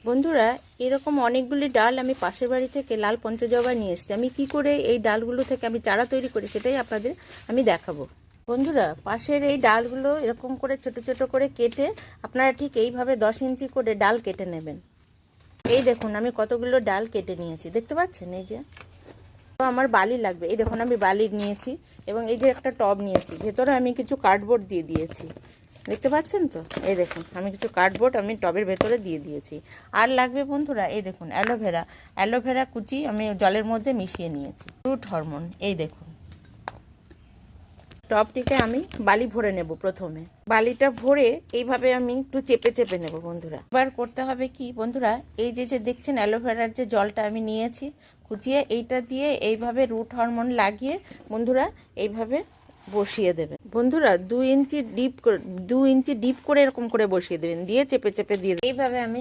বন্ধুরা, এরকম অনেকগুলি ডাল আমি পাশের বাড়ি থেকে লাল পঞ্চজবা নিয়ে এসেছি। আমি কি করে এই ডালগুলো থেকে আমি চারা তৈরি করি সেটাই আপনাদের আমি দেখাবো। বন্ধুরা, পাশের এই ডালগুলো এরকম করে ছোট ছোট করে কেটে আপনারা ঠিক এইভাবে 10 ইঞ্চি করে ডাল কেটে নেবেন। এই দেখুন আমি কতগুলো ডাল কেটে নিয়েছি, দেখতে পাচ্ছেন? এই যে আমার বালি লাগবে, এই দেখুন আমি বালি নিয়েছি এবং এই যে একটা টব নিয়েছি, ভেতরে আমি কিছু কার্ডবোর্ড দিয়ে দিয়েছি, দেখতে পাচ্ছেন তো? এই দেখুন আমি কিছু কার্ডবোর্ড আমি টবের ভেতরে দিয়ে দিয়েছি। আর লাগবে বন্ধুরা, এই দেখুন অ্যালোভেরা কুচি আমি জলের মধ্যে মিশিয়ে নিয়েছি। রুট হরমোন, এই দেখুন। টবটিতে আমি বালি ভরে নেব। প্রথমে বালিটা ভরে এইভাবে আমি একটু চেপে চেপে নেব বন্ধুরা। এবার করতে হবে কি বন্ধুরা, এই যে দেখছেন অ্যালোভেরার যে জলটা আমি নিয়েছি কুচিয়ে, এইটা দিয়ে এইভাবে রুট হরমোন লাগিয়ে বন্ধুরা এইভাবে বসিয়ে দেবেন। বন্ধুরা 2 ইঞ্চি ডিপ করে এরকম করে বসিয়ে দেবেন, দিয়ে চেপে চেপে দিয়ে এইভাবে আমি